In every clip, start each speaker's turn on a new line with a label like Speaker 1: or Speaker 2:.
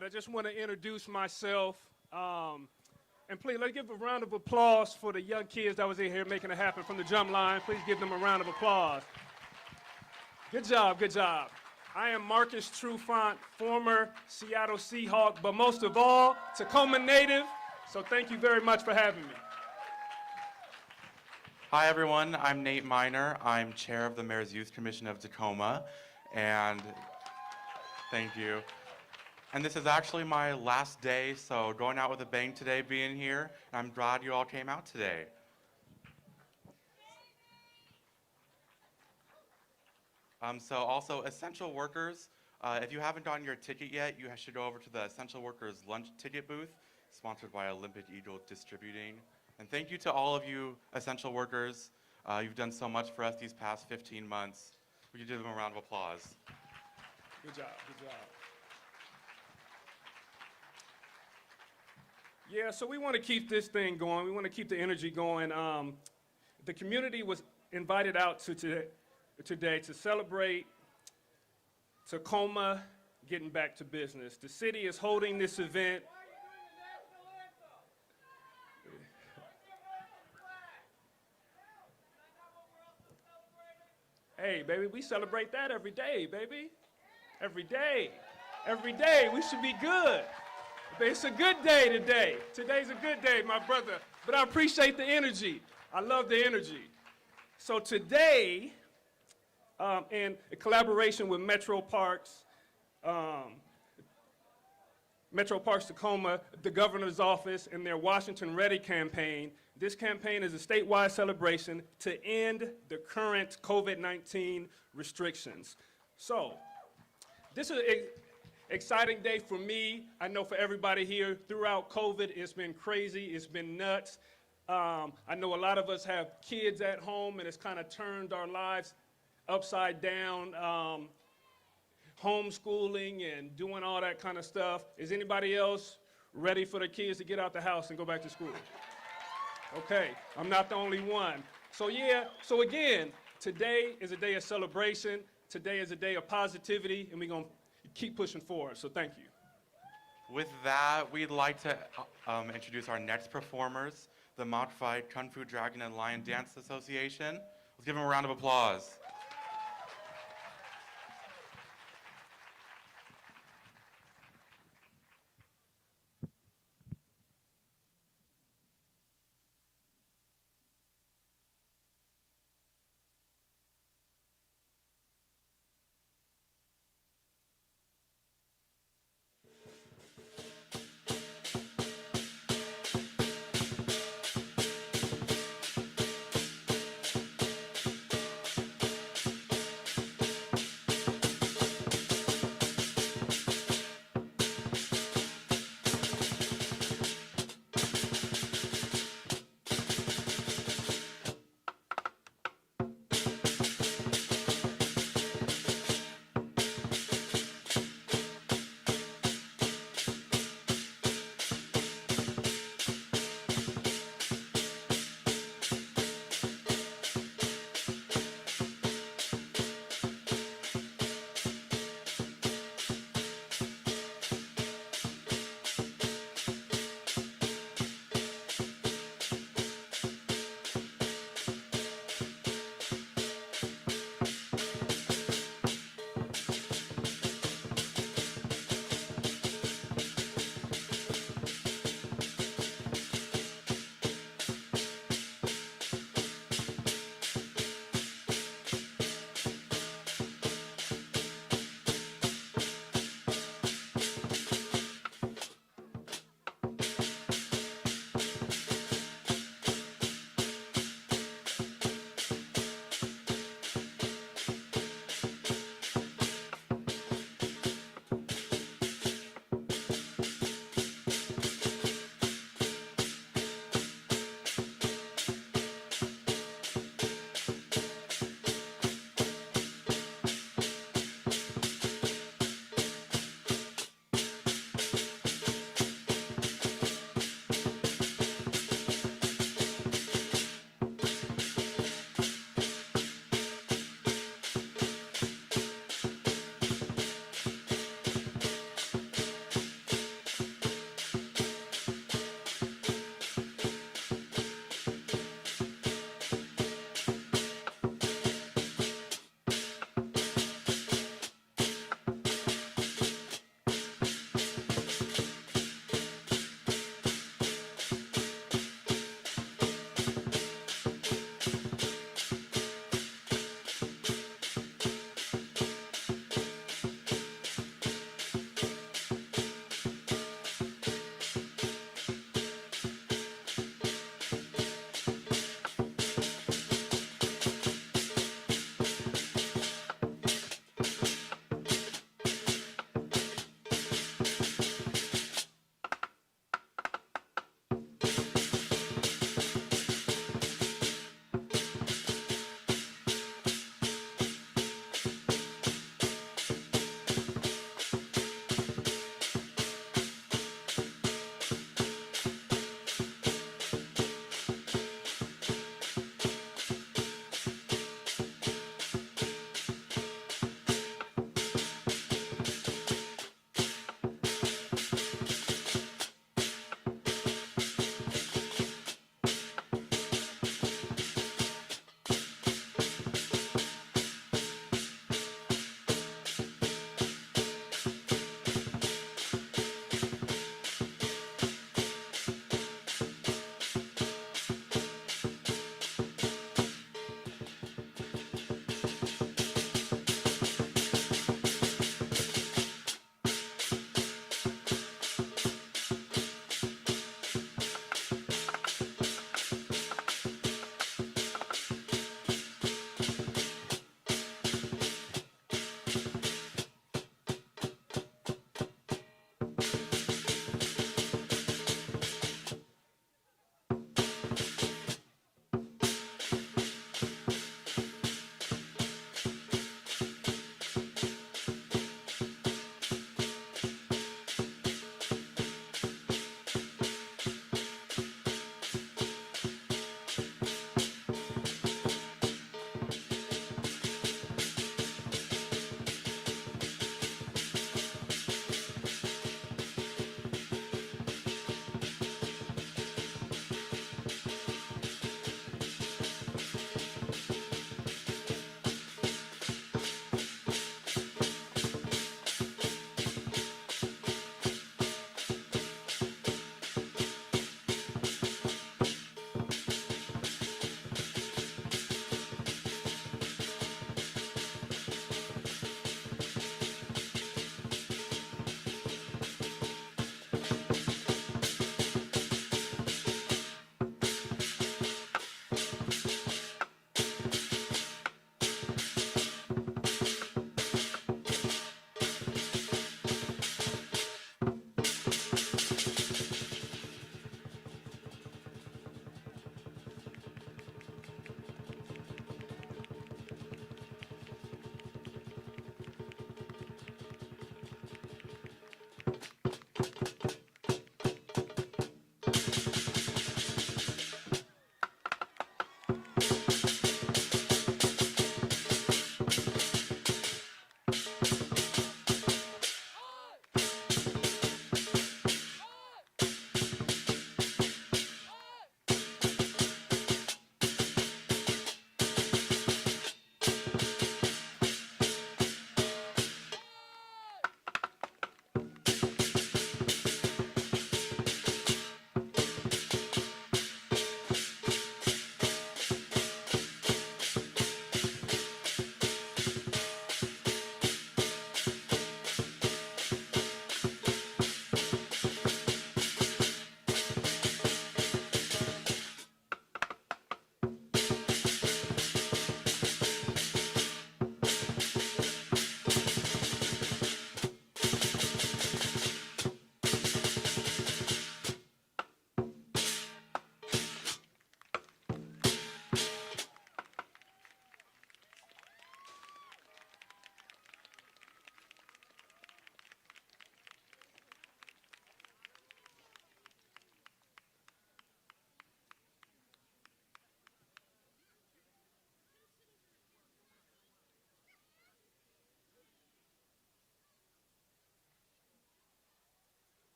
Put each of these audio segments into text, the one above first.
Speaker 1: right, I just want to introduce myself. And please, let's give a round of applause for the young kids that was in here making it happen from the jump line. Please give them a round of applause. Good job, good job. I am Marcus Trufant, former Seattle Seahawk, but most of all, Tacoma native. So thank you very much for having me.
Speaker 2: Hi everyone, I'm Nate Miner. I'm chair of the Mayor's Youth Commission of Tacoma, and thank you. And this is actually my last day, so going out with a bang today being here. I'm glad you all came out today. So also, essential workers, if you haven't gotten your ticket yet, you should go over to the Essential Workers lunch ticket booth, sponsored by Olympic Eagle Distributing. And thank you to all of you essential workers. You've done so much for us these past 15 months. We could give them a round of applause.
Speaker 1: Good job, good job. Yeah, so we want to keep this thing going. We want to keep the energy going. The community was invited out today to celebrate Tacoma getting back to business. The city is holding this event. Hey, baby, we celebrate that every day, baby. Every day. Every day. We should be good. It's a good day today. Today's a good day, my brother. But I appreciate the energy. I love the energy. So today, in collaboration with Metro Parks Tacoma, the governor's office, and their Washington Ready campaign, this campaign is a statewide celebration to end the current COVID-19 restrictions. So, this is an exciting day for me. I know for everybody here, throughout COVID, it's been crazy, it's been nuts. I know a lot of us have kids at home, and it's kind of turned our lives upside down, homeschooling and doing all that kind of stuff. Is anybody else ready for the kids to get out the house and go back to school? Okay, I'm not the only one. So yeah, so again, today is a day of celebration. Today is a day of positivity, and we're going to keep pushing forward, so thank you.
Speaker 2: With that, we'd like to introduce our next performers, the Modified Kung Fu Dragon and Lion Dance Association. Let's give them a round of applause.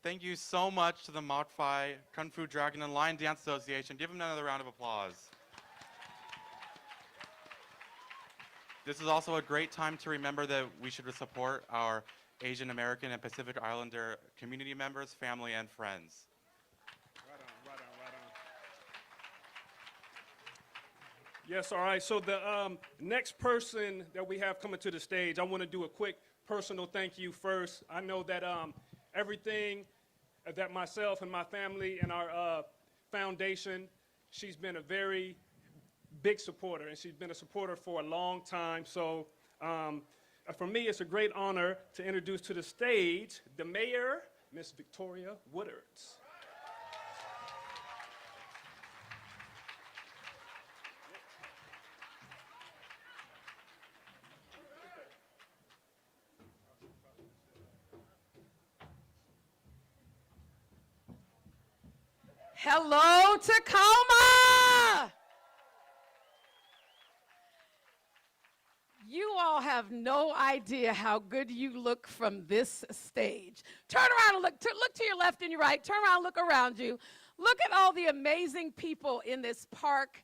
Speaker 2: Thank you so much to the Modify Kung Fu Dragon and Lion Dance Association. Give them another round of applause. This is also a great time to remember that we should support our Asian American and Pacific Islander community members, family, and friends.
Speaker 1: Right on, right on, right on. Yes, all right. So the next person that we have coming to the stage, I want to do a quick personal thank you first. I know that everything that myself and my family and our foundation, she's been a very big supporter, and she's been a supporter for a long time. So for me, it's a great honor to introduce to the stage the mayor, Miss Victoria Woodards.
Speaker 3: Hello, Tacoma! You all have no idea how good you look from this stage. Turn around and look to your left and your right. Turn around, look around you. Look at all the amazing people in this park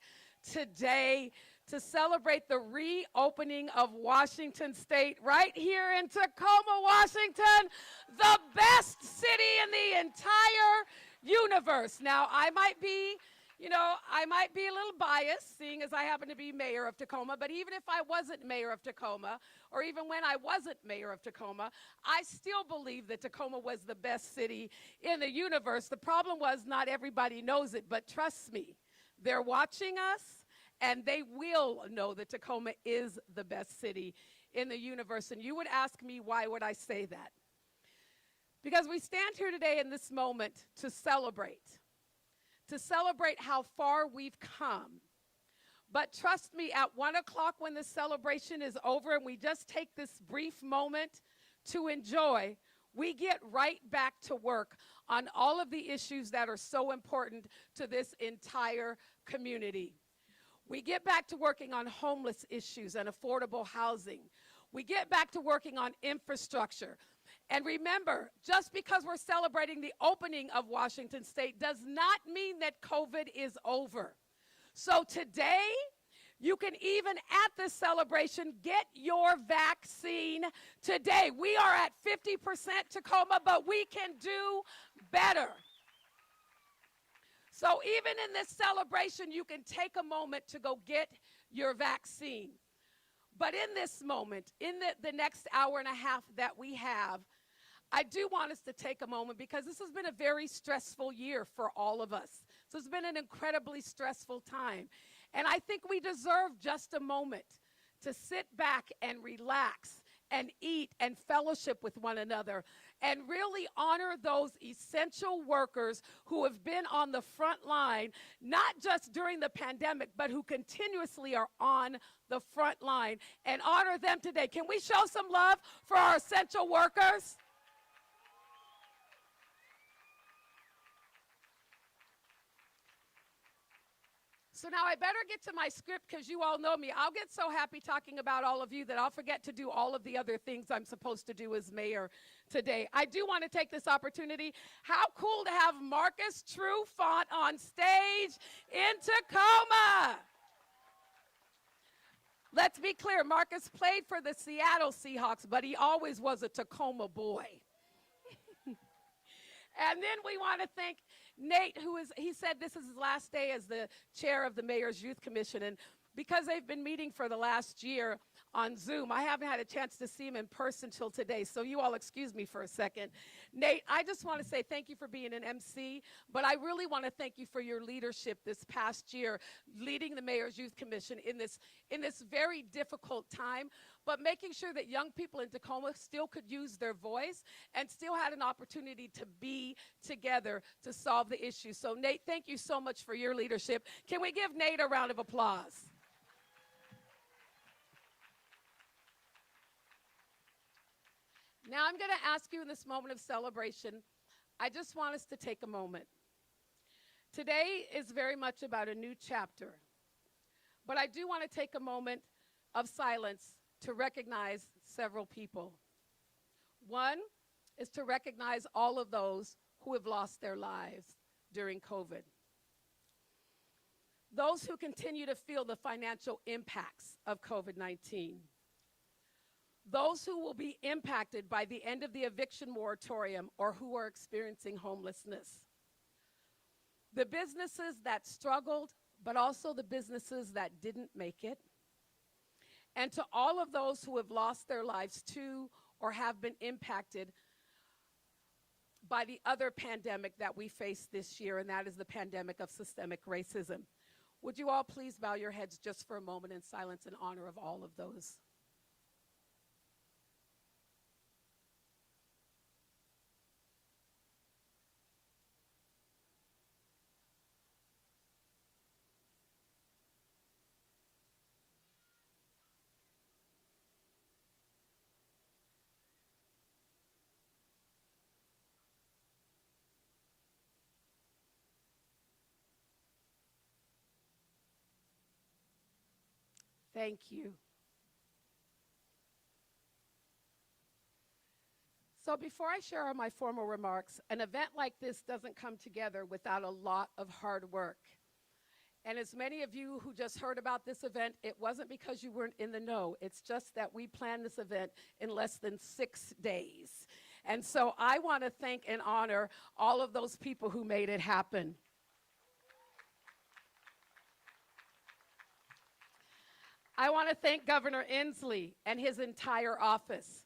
Speaker 3: today to celebrate the reopening of Washington State right here in Tacoma, Washington, the best city in the entire universe. Now, I might be a little biased, seeing as I happen to be mayor of Tacoma, but even if I wasn't mayor of Tacoma, or even when I wasn't mayor of Tacoma, I still believe that Tacoma was the best city in the universe. The problem was not everybody knows it, but trust me, they're watching us, and they will know that Tacoma is the best city in the universe. And you would ask me, why would I say that? Because we stand here today in this moment to celebrate how far we've come. But trust me, at 1 o'clock when the celebration is over and we just take this brief moment to enjoy, we get right back to work on all of the issues that are so important to this entire community. We get back to working on homeless issues and affordable housing. We get back to working on infrastructure. And remember, just because we're celebrating the opening of Washington State does not mean that COVID is over. So today, you can even at this celebration get your vaccine today. We are at 50% Tacoma, but we can do better. So even in this celebration, you can take a moment to go get your vaccine. But in this moment, in the next hour and a half that we have, I do want us to take a moment because this has been a very stressful year for all of us. So it's been an incredibly stressful time. And I think we deserve just a moment to sit back and relax and eat and fellowship with one another and really honor those essential workers who have been on the front line, not just during the pandemic, but who continuously are on the front line, and honor them today. Can we show some love for our essential workers? So now I better get to my script because you all know me. I'll get so happy talking about all of you that I'll forget to do all of the other things I'm supposed to do as mayor today. I do want to take this opportunity. How cool to have Marcus Trufant on stage in Tacoma. Let's be clear, Marcus played for the Seattle Seahawks, but he always was a Tacoma boy. And then we want to thank Nate, he said this is his last day as the chair of the Mayor's Youth Commission. And because they've been meeting for the last year on Zoom, I haven't had a chance to see him in person till today. So you all excuse me for a second. Nate, I just want to say thank you for being an MC, but I really want to thank you for your leadership this past year, leading the Mayor's Youth Commission in this very difficult time, but making sure that young people in Tacoma still could use their voice and still had an opportunity to be together to solve the issue. So Nate, thank you so much for your leadership. Can we give Nate a round of applause? Now I'm going to ask you in this moment of celebration, I just want us to take a moment. Today is very much about a new chapter, but I do want to take a moment of silence to recognize several people. One is to recognize all of those who have lost their lives during COVID. Those who continue to feel the financial impacts of COVID-19. Those who will be impacted by the end of the eviction moratorium or who are experiencing homelessness. The businesses that struggled, but also the businesses that didn't make it. And to all of those who have lost their lives to or have been impacted by the other pandemic that we face this year, and that is the pandemic of systemic racism. Would you all please bow your heads just for a moment in silence in honor of all of those? Thank you. So before I share my formal remarks, an event like this doesn't come together without a lot of hard work. And as many of you who just heard about this event, it wasn't because you weren't in the know. It's just that we planned this event in less than 6 days. And so I want to thank and honor all of those people who made it happen. I want to thank Governor Inslee and his entire office.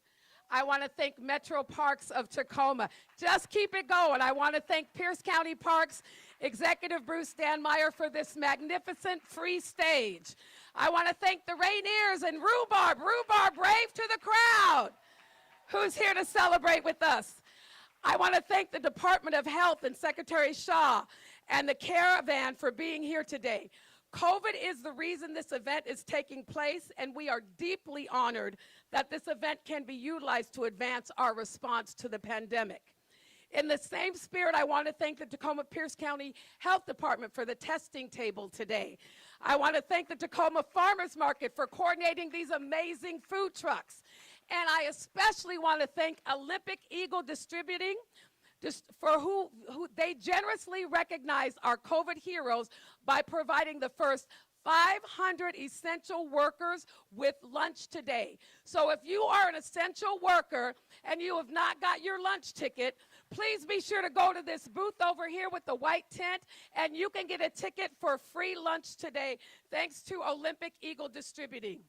Speaker 3: I want to thank Metro Parks of Tacoma. Just keep it going. I want to thank Pierce County Parks Executive Bruce Stanmeyer for this magnificent free stage. I want to thank the Rainiers and Rhubarb Brave to the crowd, who's here to celebrate with us. I want to thank the Department of Health and Secretary Shaw and the Caravan for being here today. COVID is the reason this event is taking place, and we are deeply honored that this event can be utilized to advance our response to the pandemic. In the same spirit, I want to thank the Tacoma Pierce County Health Department for the testing table today. I want to thank the Tacoma Farmers Market for coordinating these amazing food trucks. And I especially want to thank Olympic Eagle Distributing for who they generously recognized our COVID heroes by providing the first 500 essential workers with lunch today. So if you are an essential worker and you have not got your lunch ticket, please be sure to go to this booth over here with the white tent, and you can get a ticket for free lunch today, thanks to Olympic Eagle Distributing.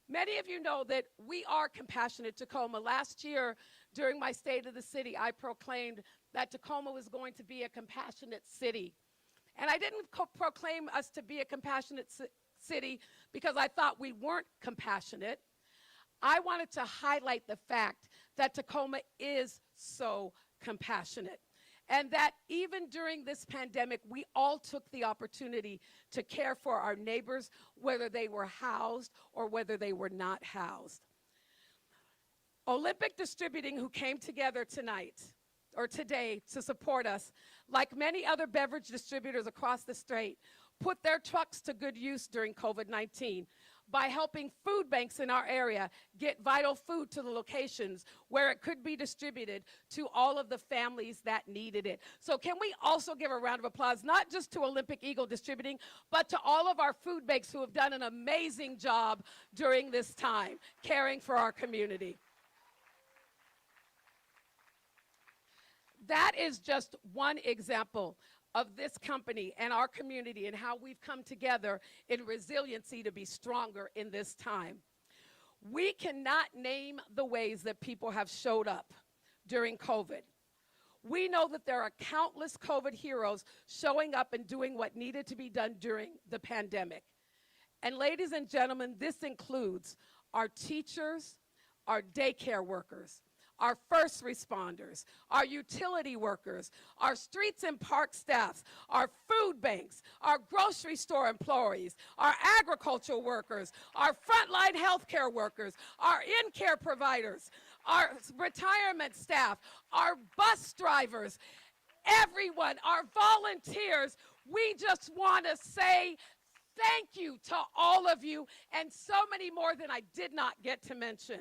Speaker 3: Many of you know that we are Compassionate Tacoma. Last year, during my State of the City, I proclaimed that Tacoma was going to be a compassionate city. And I didn't proclaim us to be a compassionate city because I thought we weren't compassionate. I wanted to highlight the fact that Tacoma is so compassionate, and that even during this pandemic, we all took the opportunity to care for our neighbors, whether they were housed or whether they were not housed. Olympic Distributing, who came together tonight, or today, to support us, like many other beverage distributors across the state, put their trucks to good use during COVID-19 by helping food banks in our area get vital food to the locations where it could be distributed to all of the families that needed it. So can we also give a round of applause, not just to Olympic Eagle Distributing, but to all of our food banks who have done an amazing job during this time, caring for our community. That is just one example of this company and our community and how we've come together in resiliency to be stronger in this time. We cannot name the ways that people have showed up during COVID. We know that there are countless COVID heroes showing up and doing what needed to be done during the pandemic. And ladies and gentlemen, this includes our teachers, our daycare workers, our first responders, our utility workers, our streets and park staffs, our food banks, our grocery store employees, our agricultural workers, our frontline healthcare workers, our in-care providers, our retirement staff, our bus drivers, everyone, our volunteers. We just want to say thank you to all of you, and so many more than I did not get to mention.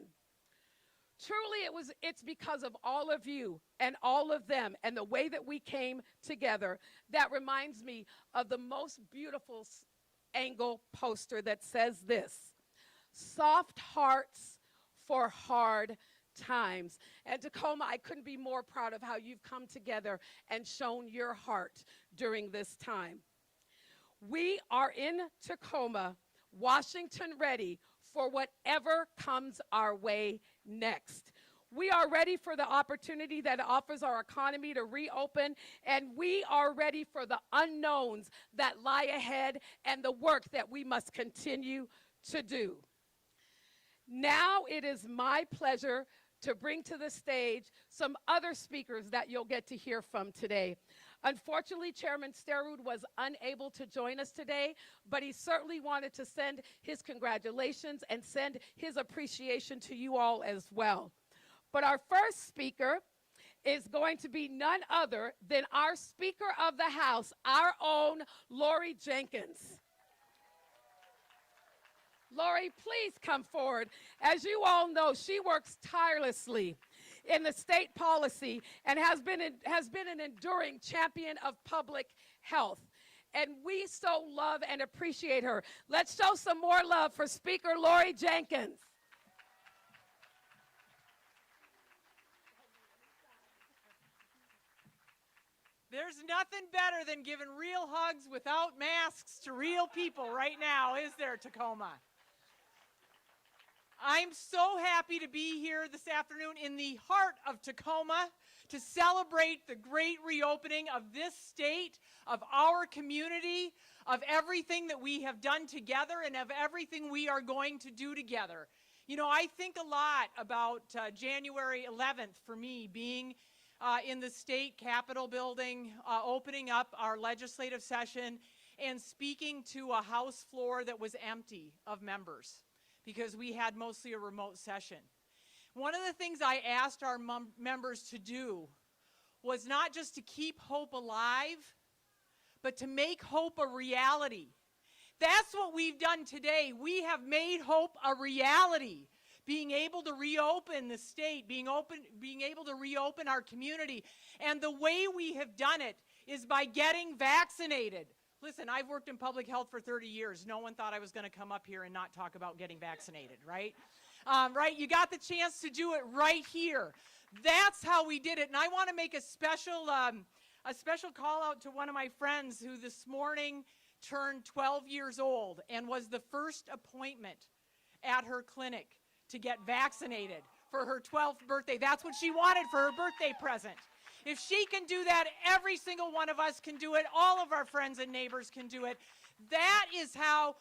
Speaker 3: truly it's because of all of you and all of them and the way that we came together that reminds me of the most beautiful angle poster that says this: soft hearts for hard times. And Tacoma, I couldn't be more proud of how you've come together and shown your heart during this time. We are in Tacoma, Washington, ready for whatever comes our way next. We are ready for the opportunity that offers our economy to reopen, and we are ready for the unknowns that lie ahead and the work that we must continue to do. Now it is my pleasure to bring to the stage some other speakers that you'll get to hear from today. Unfortunately, Chairman Sterud was unable to join us today, but he certainly wanted to send his congratulations and send his appreciation to you all as well. But our first speaker is going to be none other than our Speaker of the House, our own Lori Jenkins. Lori, please come forward. As you all know, she works tirelessly in the state policy and has been an enduring champion of public health. And we so love and appreciate her. Let's show some more love for Speaker Lori Jenkins.
Speaker 4: There's nothing better than giving real hugs without masks to real people right now, is there, Tacoma? I'm so happy to be here this afternoon in the heart of Tacoma to celebrate the great reopening of this state, of our community, of everything that we have done together and of everything we are going to do together. You know, I think a lot about January 11th for me being in the state capitol building, opening up our legislative session and speaking to a House floor that was empty of members, because we had mostly a remote session. One of the things I asked our members to do was not just to keep hope alive, but to make hope a reality. That's what we've done today. We have made hope a reality. Being able to reopen the state, being able to reopen our community. And the way we have done it is by getting vaccinated. Listen, I've worked in public health for 30 years. No one thought I was going to come up here and not talk about getting vaccinated, right? Right? You got the chance to do it right here. That's how we did it. And I want to make a special call out to one of my friends who this morning turned 12 years old and was the first appointment at her clinic to get vaccinated for her 12th birthday. That's what she wanted for her birthday present. If she can do that, every single one of us can do it. All of our friends and neighbors can do it. That is how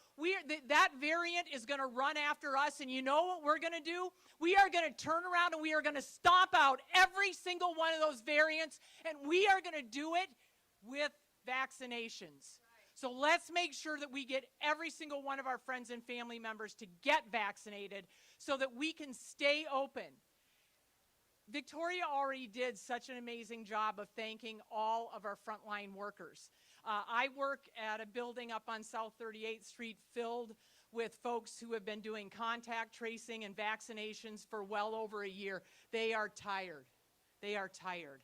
Speaker 4: that variant is going to run after us. And you know what we're going to do? We are going to turn around and we are going to stomp out every single one of those variants. And we are going to do it with vaccinations. So let's make sure that we get every single one of our friends and family members to get vaccinated so that we can stay open. Victoria already did such an amazing job of thanking all of our frontline workers. I work at a building up on South 38th Street filled with folks who have been doing contact tracing and vaccinations for well over a year. They are tired. They are tired.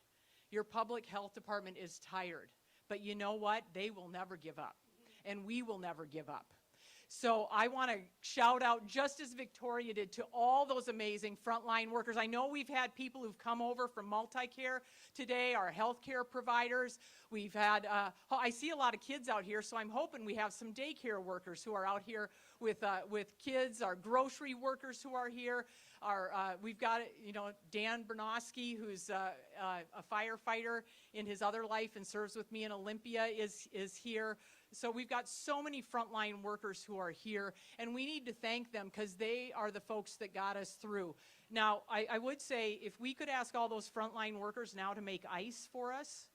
Speaker 4: Your public health department is tired. But you know what? They will never give up. And we will never give up. So I want to shout out, just as Victoria did, to all those amazing frontline workers. I know we've had people who've come over from Multicare today, our healthcare providers. We've had, I see a lot of kids out here, so I'm hoping we have some daycare workers who are out here with kids, our grocery workers who are here. We've got, Dan Bernosky, who's a firefighter in his other life and serves with me in Olympia, is here. So we've got so many frontline workers who are here, and we need to thank them because they are the folks that got us through. Now, I would say if we could ask all those frontline workers now to make ice for us,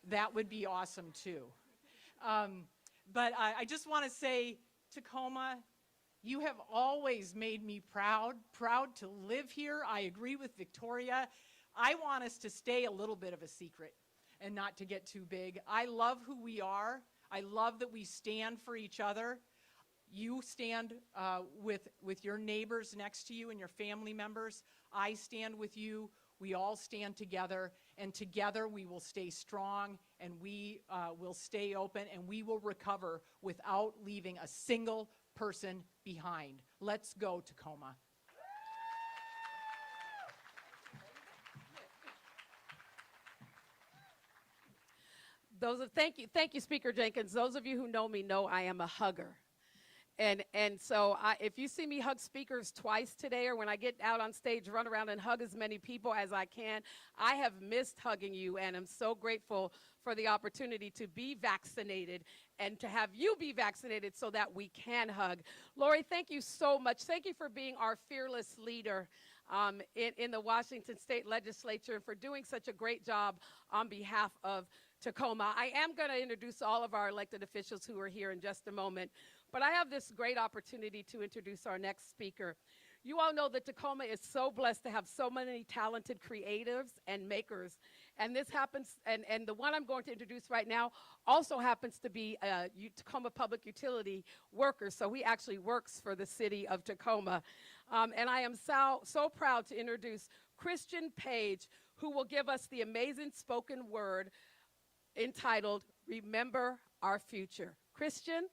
Speaker 4: that would be awesome too. But I just want to say, Tacoma, you have always made me proud to live here. I agree with Victoria. I want us to stay a little bit of a secret and not to get too big. I love who we are. I love that we stand for each other. You stand with your neighbors next to you and your family members. I stand with you. We all stand together, and together we will stay strong, and we will stay open, and we will recover without leaving a single person behind. Let's go, Tacoma.
Speaker 3: Thank you, Speaker Jenkins. Those of you who know me know I am a hugger. And so if you see me hug speakers twice today, or when I get out on stage, run around and hug as many people as I can, I have missed hugging you, and I'm so grateful for the opportunity to be vaccinated and to have you be vaccinated so that we can hug. Lori, thank you so much. Thank you for being our fearless leader in the Washington State Legislature, and for doing such a great job on behalf of Tacoma. I am going to introduce all of our elected officials who are here in just a moment, but I have this great opportunity to introduce our next speaker. You all know that Tacoma is so blessed to have so many talented creatives and makers, and this happens, and the one I'm going to introduce right now also happens to be a Tacoma Public Utility worker, so he actually works for the city of Tacoma. And I am so proud to introduce Christian Page, who will give us the amazing spoken word entitled, Remember Our Future. Christian?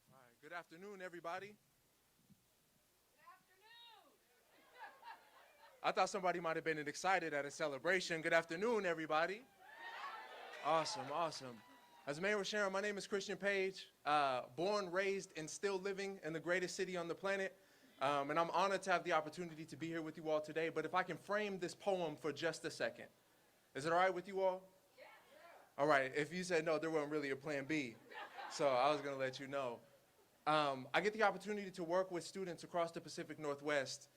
Speaker 5: All right, good afternoon, everybody.
Speaker 3: Good afternoon.
Speaker 5: I thought somebody might have been excited at a celebration. Good afternoon, everybody. Awesome, awesome. As Mayor was sharing, my name is Christian Page, born, raised, and still living in the greatest city on the planet. And I'm honored to have the opportunity to be here with you all today. But if I can frame this poem for just a second. Is it all right with you all? Yeah. All right, if you said no, there wasn't really a plan B. So I was going to let you know. I get the opportunity to work with students across the Pacific Northwest.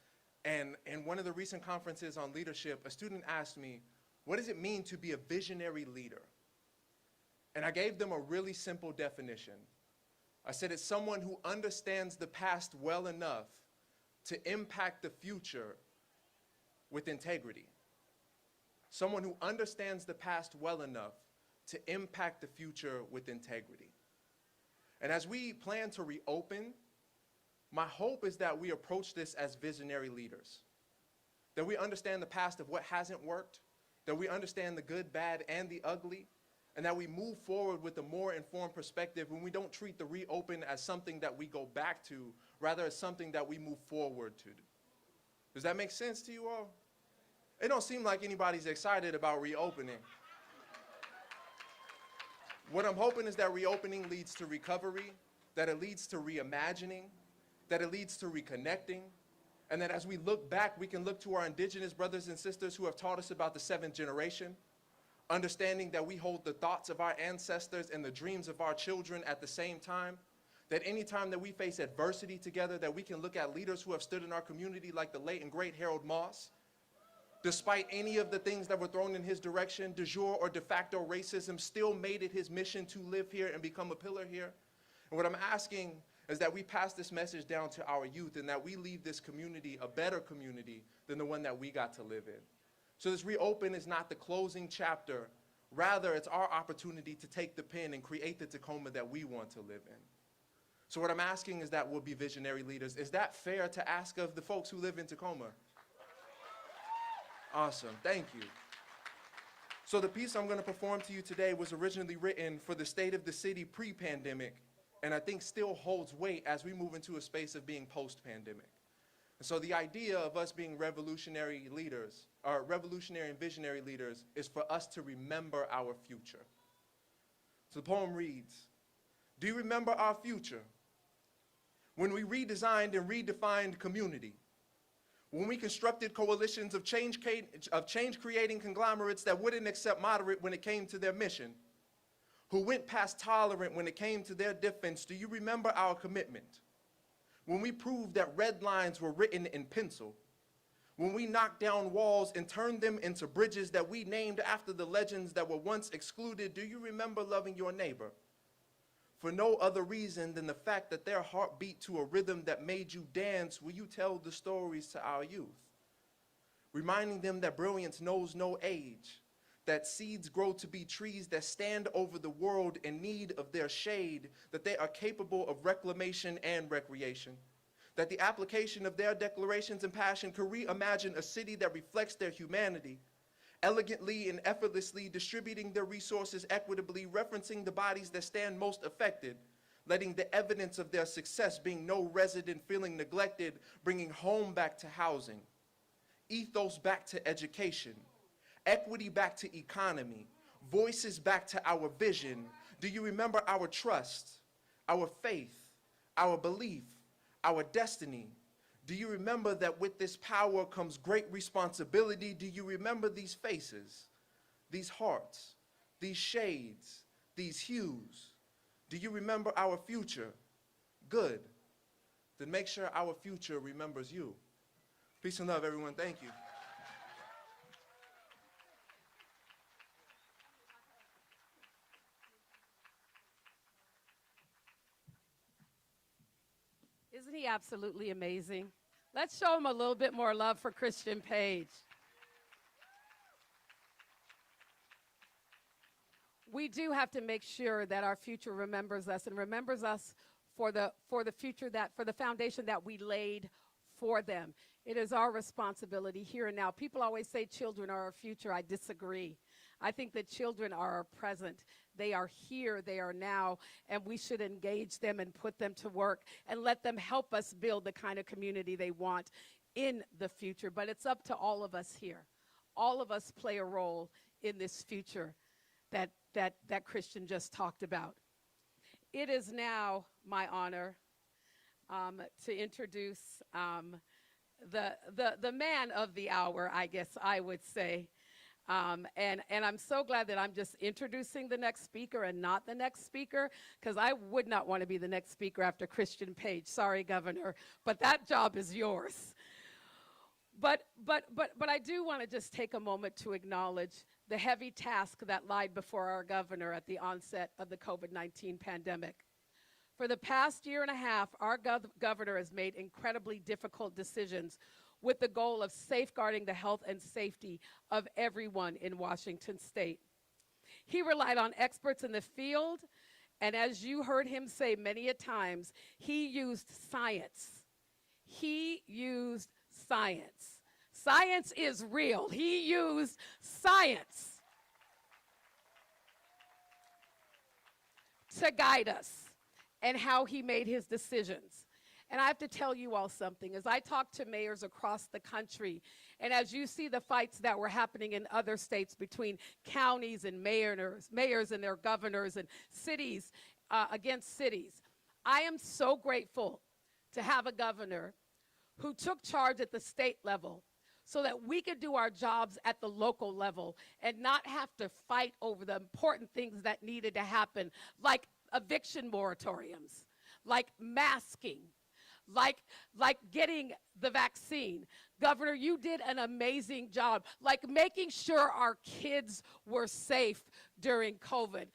Speaker 5: And in one of the recent conferences on leadership, a student asked me, what does it mean to be a visionary leader? And I gave them a really simple definition. I said it's someone who understands the past well enough to impact the future with integrity. Someone who understands the past well enough to impact the future with integrity. And as we plan to reopen, my hope is that we approach this as visionary leaders. That we understand the past of what hasn't worked, that we understand the good, bad, and the ugly, and that we move forward with a more informed perspective when we don't treat the reopen as something that we go back to, rather as something that we move forward to. Does that make sense to you all? It don't seem like anybody's excited about reopening. What I'm hoping is that reopening leads to recovery, that it leads to reimagining, that it leads to reconnecting, and that as we look back, we can look to our indigenous brothers and sisters who have taught us about the seventh generation, understanding that we hold the thoughts of our ancestors and the dreams of our children at the same time, that any time that we face adversity together, that we can look at leaders who have stood in our community like the late and great Harold Moss. Despite any of the things that were thrown in his direction, de jure or de facto racism still made it his mission to live here and become a pillar here. And what I'm asking is that we pass this message down to our youth and that we leave this community a better community than the one that we got to live in. So this reopen is not the closing chapter. Rather, it's our opportunity to take the pen and create the Tacoma that we want to live in. So what I'm asking is that we'll be visionary leaders. Is that fair to ask of the folks who live in Tacoma? Awesome, thank you. So the piece I'm going to perform to you today was originally written for the state of the city pre-pandemic, and I think still holds weight as we move into a space of being post-pandemic. And so the idea of us being revolutionary leaders, or revolutionary and visionary leaders, is for us to remember our future. So the poem reads, do you remember our future? When we redesigned and redefined community, when we constructed coalitions of change-creating conglomerates that wouldn't accept moderate when it came to their mission, who went past tolerant when it came to their defense, do you remember our commitment? When we proved that red lines were written in pencil, when we knocked down walls and turned them into bridges that we named after the legends that were once excluded, do you remember loving your neighbor? For no other reason than the fact that their heart beat to a rhythm that made you dance, will you tell the stories to our youth? reminding them that brilliance knows no age, that seeds grow to be trees that stand over the world in need of their shade, that they are capable of reclamation and recreation, that the application of their declarations and passion could reimagine a city that reflects their humanity, elegantly and effortlessly distributing their resources equitably, referencing the bodies that stand most affected, letting the evidence of their success being no resident feeling neglected, bringing home back to housing, ethos back to education, equity back to economy, voices back to our vision. Do you remember our trust, our faith, our belief, our destiny? Do you remember that with this power comes great responsibility? Do you remember these faces, these hearts, these shades, these hues? Do you remember our future? Good. Then make sure our future remembers you. Peace and love, everyone. Thank you.
Speaker 3: Isn't he absolutely amazing? Let's show him a little bit more love for Christian Page. We do have to make sure that our future remembers us and remembers us for the future for the foundation that we laid for them. It is our responsibility here and now. People always say children are our future. I disagree. I think that children are our present. They are here, they are now, and we should engage them and put them to work and let them help us build the kind of community they want in the future. But it's up to all of us here. All of us play a role in this future that Christian just talked about. It is now my honor to introduce the man of the hour, I guess I would say. And I'm so glad that I'm just introducing the next speaker and not the next speaker, because I would not want to be the next speaker after Christian Page. Sorry, Governor, but that job is yours. But I do want to just take a moment to acknowledge the heavy task that lied before our governor at the onset of the COVID-19 pandemic. For the past year and a half, our governor has made incredibly difficult decisions with the goal of safeguarding the health and safety of everyone in Washington state. He relied on experts in the field, and as you heard him say many a times, he used science. He used science. Science is real. He used science to guide us and how he made his decisions. And I have to tell you all something. As I talk to mayors across the country, and as you see the fights that were happening in other states between counties and mayors and their governors and cities against cities, I am so grateful to have a governor who took charge at the state level so that we could do our jobs at the local level and not have to fight over the important things that needed to happen, like eviction moratoriums, like masking, like getting the vaccine. Governor, you did an amazing job, like making sure our kids were safe during COVID.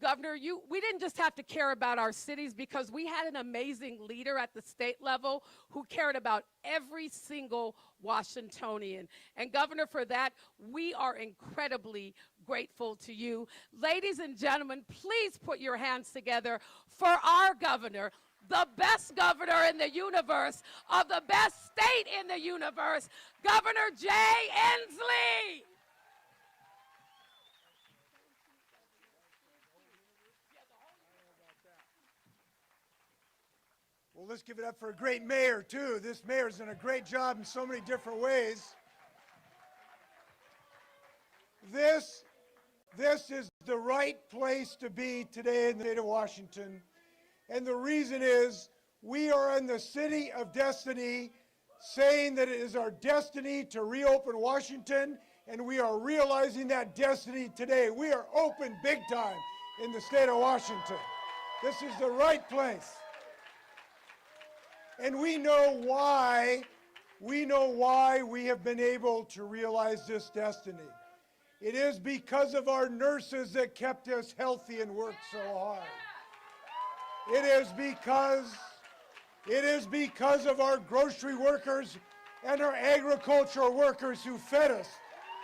Speaker 3: Governor, we didn't just have to care about our cities, because we had an amazing leader at the state level who cared about every single Washingtonian. And Governor, for that, we are incredibly grateful to you. Ladies and gentlemen, please put your hands together for our governor, the best governor in the universe, of the best state in the universe, Governor Inslee.
Speaker 6: Well, let's give it up for a great mayor, too. This mayor's done a great job in so many different ways. This is the right place to be today in the state of Washington. And the reason is we are in the city of destiny, saying that it is our destiny to reopen Washington, and we are realizing that destiny today. We are open big time in the state of Washington. This is the right place. And we know why we have been able to realize this destiny. It is because of our nurses that kept us healthy and worked so hard. It is because of our grocery workers and our agricultural workers who fed us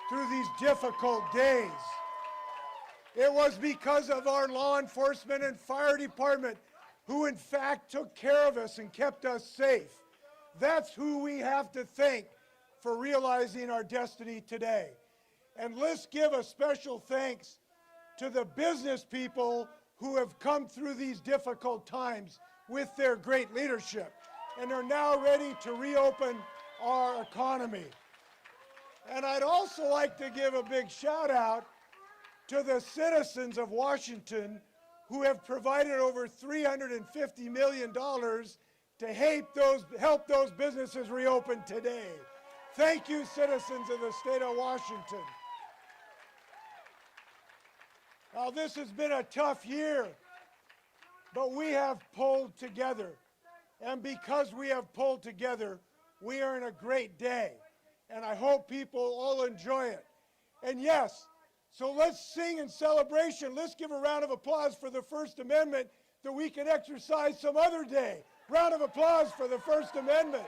Speaker 6: through these difficult days. It was because of our law enforcement and fire department who in fact took care of us and kept us safe. That's who we have to thank for realizing our destiny today. And let's give a special thanks to the business people who have come through these difficult times with their great leadership and are now ready to reopen our economy. And I'd also like to give a big shout out to the citizens of Washington who have provided over $350 million to help those businesses reopen today. Thank you, citizens of the state of Washington. Now, this has been a tough year, but we have pulled together. And because we have pulled together, we are in a great day. And I hope people all enjoy it. And yes, so let's sing in celebration. Let's give a round of applause for the First Amendment that we can exercise some other day. Round of applause for the First Amendment.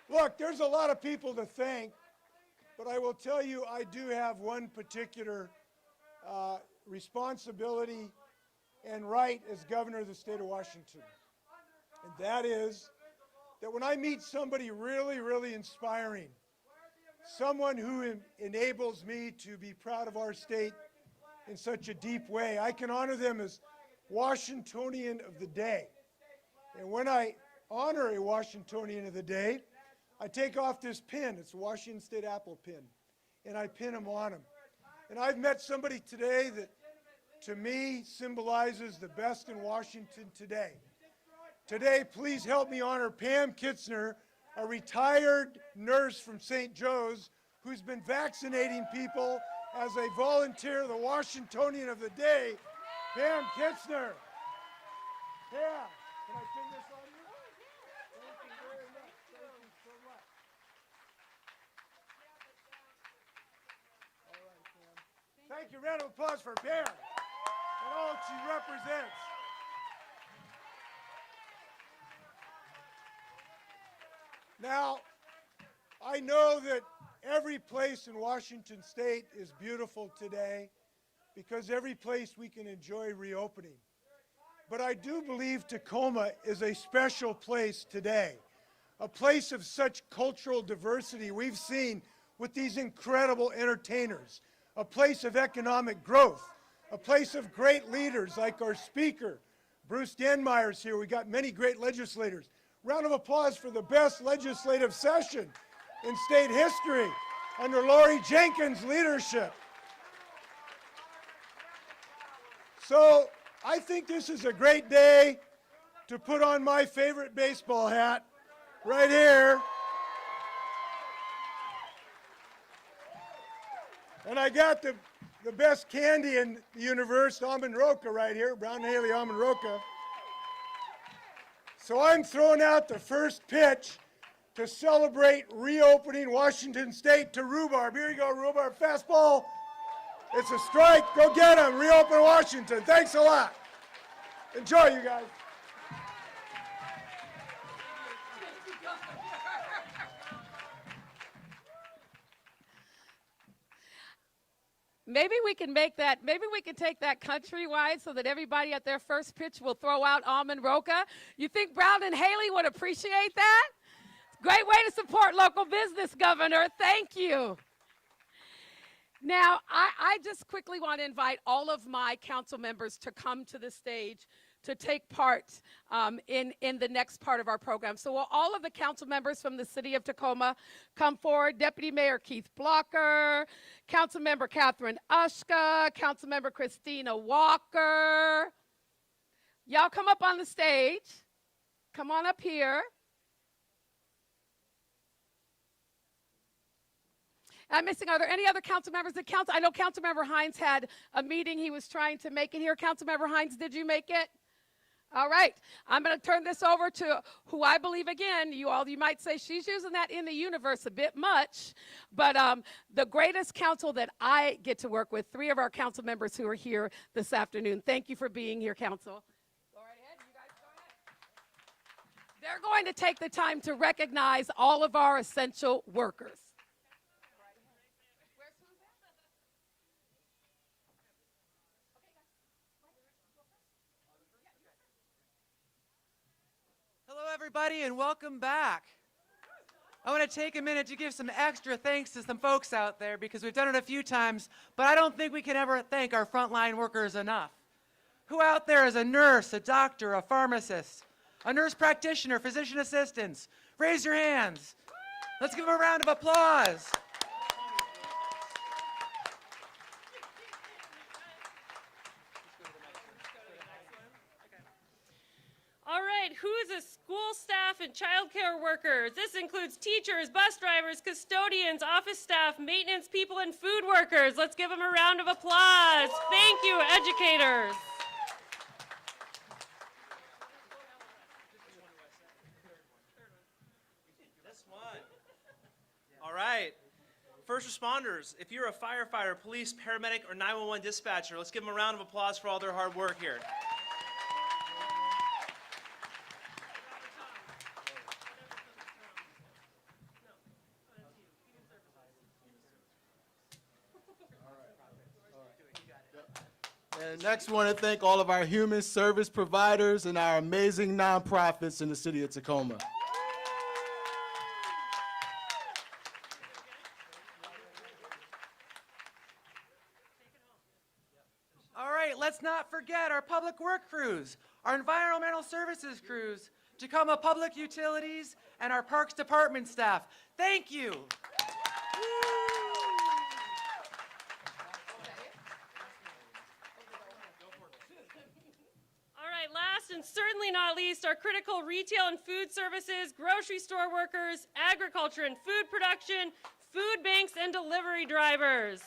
Speaker 6: Look, there's a lot of people to thank, but I will tell you I do have one particular responsibility and right as governor of the state of Washington. And that is that when I meet somebody really, really inspiring, someone who enables me to be proud of our state in such a deep way, I can honor them as Washingtonian of the Day. And when I honor a Washingtonian of the Day, I take off this pin. It's a Washington State Apple pin. And I pin them on them. And I've met somebody today that, to me, symbolizes the best in Washington today. Today, please help me honor Pam Kitzner, a retired nurse from St. Joe's who's been vaccinating people as a volunteer, the Washingtonian of the Day, Pam Kitzner. Pam, can I pin this on you? Thank you very much. Thank you so much. All right, Pam. Thank you. Round of applause for Pam and all she represents. Now, I know that every place in Washington State is beautiful today because every place we can enjoy reopening. But I do believe Tacoma is a special place today, a place of such cultural diversity we've seen with these incredible entertainers, a place of economic growth, a place of great leaders like our speaker, Bruce Denmeyer's here. We got many great legislators. Round of applause for the best legislative session in state history under Lori Jenkins' leadership. So I think this is a great day to put on my favorite baseball hat right here. And I got the best candy in the universe, almond roca right here, Brown Haley almond roca. So I'm throwing out the first pitch to celebrate reopening Washington State to Rhubarb. Here you go, Rhubarb. Fastball. It's a strike. Go get him. Reopen Washington. Thanks a lot. Enjoy, you guys.
Speaker 3: Maybe we can make that, maybe we can take that countrywide so that everybody at their first pitch will throw out almond roca. You think Brown and Haley would appreciate that? Great way to support local business, Governor. Thank you. Now, I just quickly want to invite all of my council members to come to the stage to take part in the next part of our program. So will all of the council members from the city of Tacoma come forward? Deputy Mayor Keith Blocker, Council Member Catherine Ushka, Council Member Christina Walker. Y'all come up on the stage. Come on up here. I'm missing, are there any other council members that council? I know Council Member Hines had a meeting he was trying to make it here. Council Member Hines, did you make it? All right, I'm going to turn this over to who I believe, again, you might say she's using that in the universe a bit much, but the greatest council that I get to work with, 3 of our council members who are here this afternoon. Thank you for being here, council. Go right ahead. You we're going to take the time to recognize all of our essential workers.
Speaker 7: Hello, everybody, and welcome back. I want to take a minute to give some extra thanks to some folks out there because we've done it a few times, but I don't think we can ever thank our frontline workers enough. Who out there is a nurse, a doctor, a pharmacist, a nurse practitioner, physician assistants? Raise your hands. Let's give them a round of applause.
Speaker 8: All right, who's a school staff and childcare workers? This includes teachers, bus drivers, custodians, office staff, maintenance people, and food workers. Let's give them a round of applause. Thank you, educators.
Speaker 7: This one. All right. First responders, if you're a firefighter, police, paramedic, or 911 dispatcher, let's give them a round of applause for all their hard work here.
Speaker 9: And next, I want to thank all of our human service providers and our amazing nonprofits in the city of Tacoma.
Speaker 7: All right, let's not forget our public work crews, our environmental services crews, Tacoma Public Utilities, and our Parks Department staff. Thank you.
Speaker 8: All right, last and certainly not least, our critical retail and food services, grocery store workers, agriculture and food production, food banks, and delivery drivers.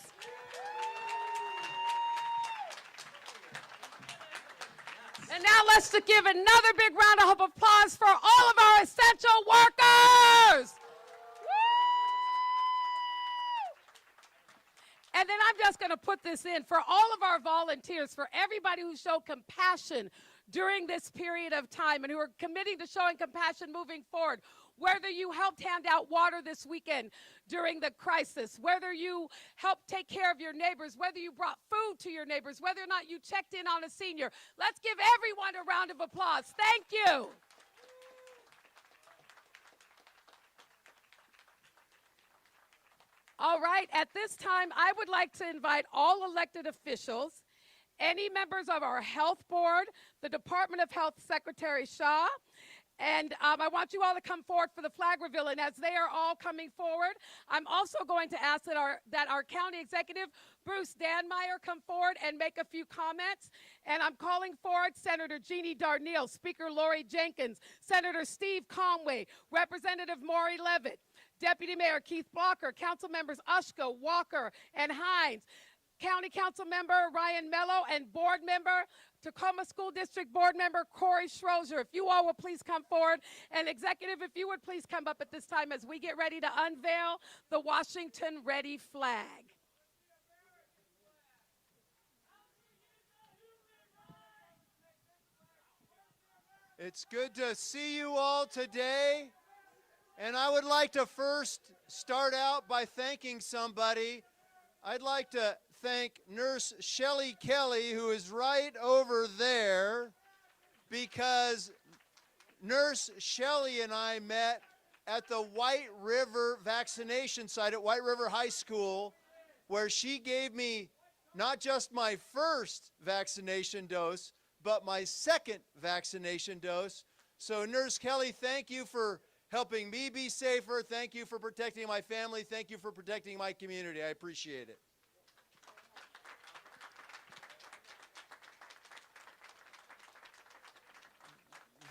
Speaker 3: And now let's give another big round of applause for all of our essential workers. And then I'm just going to put this in for all of our volunteers, for everybody who showed compassion during this period of time and who are committing to showing compassion moving forward. Whether you helped hand out water this weekend during the crisis, whether you helped take care of your neighbors, whether you brought food to your neighbors, whether or not you checked in on a senior, let's give everyone a round of applause. Thank you. All right, at this time, I would like to invite all elected officials, any members of our health board, the Department of Health Secretary Shaw, and I want you all to come forward for the flag reveal. And as they are all coming forward, I'm also going to ask that our county executive, Bruce Danmeyer, come forward and make a few comments. And I'm calling forward Senator Jeannie Darneal, Speaker Lori Jenkins, Senator Steve Conway, Representative Maury Levitt, Deputy Mayor Keith Blocker, Council members Ushka, Walker, and Hines, County Council member Ryan Mello, and board member, Tacoma School District Board member Corey Schrozer. If you all will please come forward. And executive, if you would please come up at this time as we get ready to unveil the Washington Ready flag.
Speaker 10: It's good to see you all today. And I would like to first start out by thanking somebody. I'd like to thank Nurse Shelley Kelly, who is right over there, because Nurse Shelley and I met at the White River vaccination site at White River High School, where she gave me not just my first vaccination dose, but my second vaccination dose. So Nurse Kelly, thank you for helping me be safer. Thank you for protecting my family. Thank you for protecting my community. I appreciate it.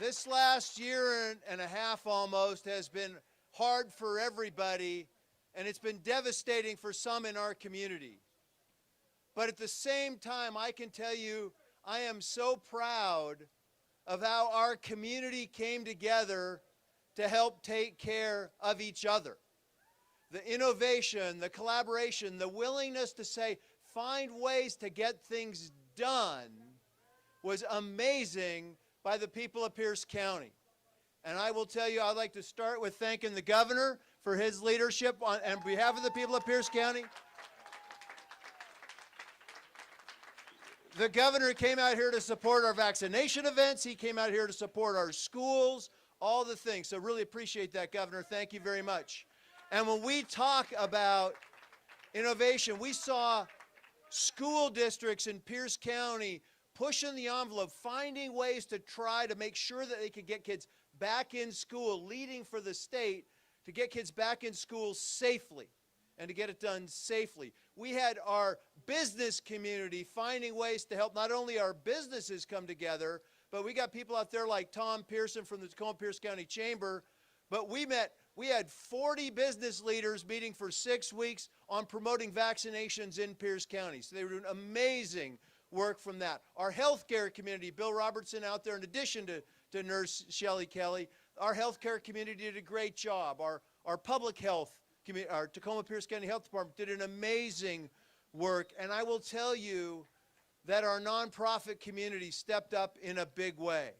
Speaker 10: This last year and a half almost has been hard for everybody, and it's been devastating for some in our community. But at the same time, I can tell you, I am so proud of how our community came together to help take care of each other. The innovation, the collaboration, the willingness to say, find ways to get things done was amazing by the people of Pierce County. And I will tell you, I'd like to start with thanking the governor for his leadership on behalf of the people of Pierce County. The governor came out here to support our vaccination events. He came out here to support our schools, all the things. So really appreciate that, Governor. Thank you very much. And when we talk about innovation, we saw school districts in Pierce County pushing the envelope, finding ways to try to make sure that they could get kids back in school, leading for the state to get kids back in school safely and to get it done safely. We had our business community finding ways to help not only our businesses come together, but we got people out there like Tom Pearson from the Tacoma Pierce County Chamber. But we had 40 business leaders meeting for 6 weeks on promoting vaccinations in Pierce County. So they were doing amazing work from that. Our healthcare community, Bill Robertson out there, in addition to Nurse Shelley Kelly, our healthcare community did a great job. Our public health community, our Tacoma Pierce County Health Department did an amazing work. And I will tell you that our nonprofit community stepped up in a big way.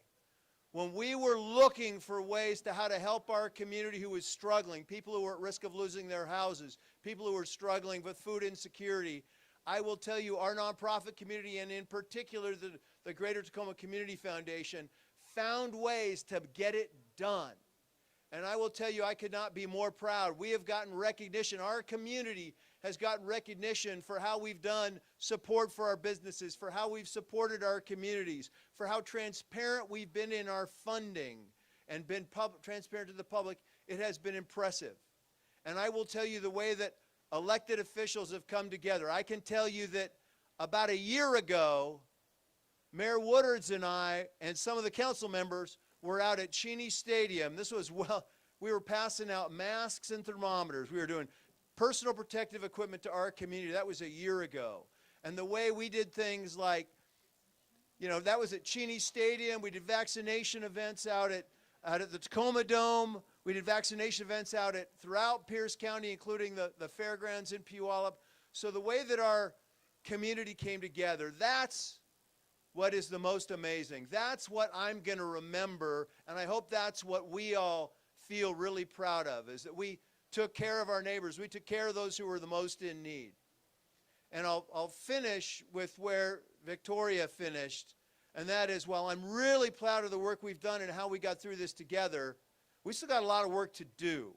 Speaker 10: When we were looking for ways to how to help our community who was struggling, people who were at risk of losing their houses, people who were struggling with food insecurity, I will tell you our nonprofit community, and in particular the Greater Tacoma Community Foundation, found ways to get it done. And I will tell you, I could not be more proud. We have gotten recognition. Our community has gotten recognition for how we've done support for our businesses, for how we've supported our communities, for how transparent we've been in our funding and been transparent to the public. It has been impressive. And I will tell you the way that elected officials have come together. I can tell you that about a year ago, Mayor Woodards and I and some of the council members were out at Cheney Stadium. This was, we were passing out masks and thermometers. We were doing personal protective equipment to our community. That was a year ago. And the way we did things like, that was at Cheney Stadium. We did vaccination events out at the Tacoma Dome. We did vaccination events out throughout Pierce County, including the fairgrounds in Puyallup. So the way that our community came together, that's what is the most amazing. That's what I'm going to remember, and I hope that's what we all feel really proud of, is that we took care of our neighbors. We took care of those who were the most in need. And I'll finish with where Victoria finished, and that is, while I'm really proud of the work we've done and how we got through this together, we still got a lot of work to do.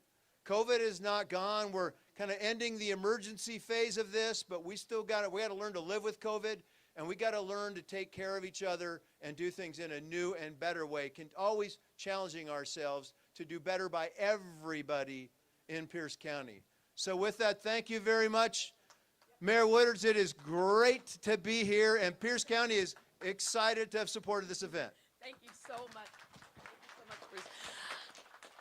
Speaker 10: COVID is not gone. We're kind of ending the emergency phase of this, but we still got to learn to live with COVID, and we got to learn to take care of each other and do things in a new and better way, always challenging ourselves to do better by everybody in Pierce County. So with that, thank you very much. Mayor Woodards, it is great to be here, and Pierce County is excited to have supported this event.
Speaker 3: Thank you so much. Thank you so much, Bruce.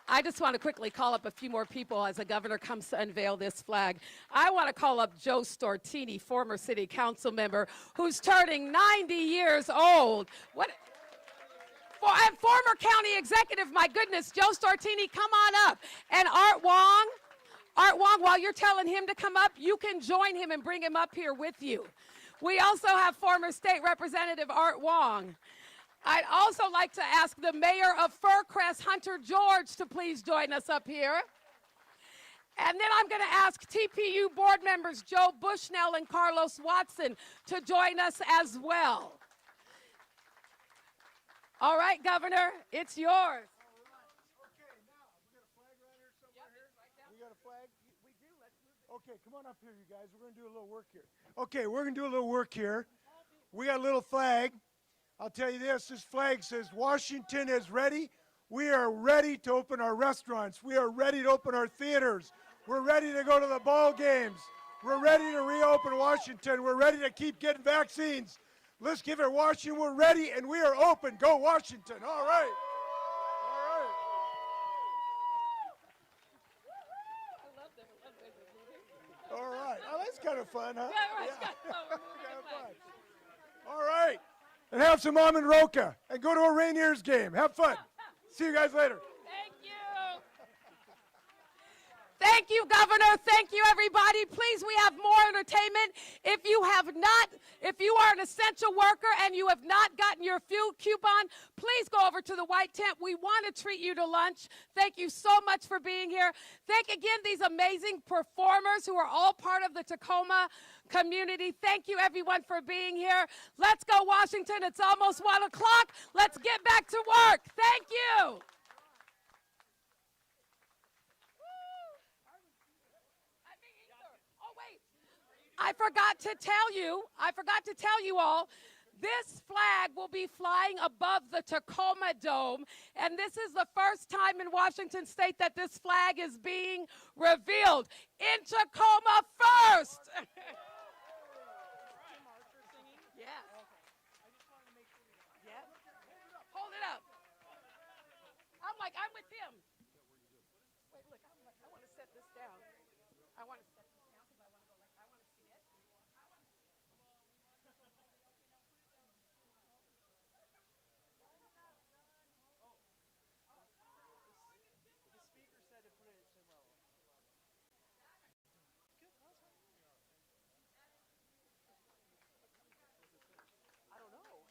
Speaker 3: I just want to quickly call up a few more people as the governor comes to unveil this flag. I want to call up Joe Stortini, former city council member, who's turning 90 years old. And former county executive, my goodness, Joe Stortini, come on up. And Art Wong, while you're telling him to come up, you can join him and bring him up here with you. We also have former state representative Art Wong. I'd also like to ask the mayor of Fircrest, Hunter George, to please join us up here. And then I'm going to ask TPU board members Joe Bushnell and Carlos Watson to join us as well. All right, Governor, it's yours.
Speaker 6: All right. Okay, now, we got a flag right here somewhere here? We got a flag?
Speaker 3: We do. Let's move it.
Speaker 6: Okay, come on up here, you guys. We're going to do a little work here. Okay, we're going to do a little work here. We got a little flag. I'll tell you this flag says Washington is ready. We are ready to open our restaurants. We are ready to open our theaters. We're ready to go to the ball games. We're ready to reopen Washington. We're ready to keep getting vaccines. Let's give it Washington. We're ready and we are open. Go Washington. All right. All right. All right. Oh, that's kind of fun, huh?
Speaker 3: Yeah, right.
Speaker 6: Yeah.
Speaker 3: So we're moving the flag.
Speaker 6: All right. And have some almond roca and go to a Rainiers game. Have fun. See you guys later.
Speaker 3: Thank you. Thank you, Governor. Thank you, everybody. Please, we have more entertainment. If you have if you are an essential worker and you have not gotten your fuel coupon, please go over to the white tent. We want to treat you to lunch. Thank you so much for being here. Thank again these amazing performers who are all part of the Tacoma community. Thank you everyone for being here. Let's go Washington. It's almost 1 o'clock. Let's get back to work. Thank you. I forgot to tell you all, this flag will be flying above the Tacoma Dome, and this is the first time in Washington State that this flag is being revealed. In Tacoma first! Yes. Yes. Hold it up. I'm with him. Wait, look, I want to set this down. I want to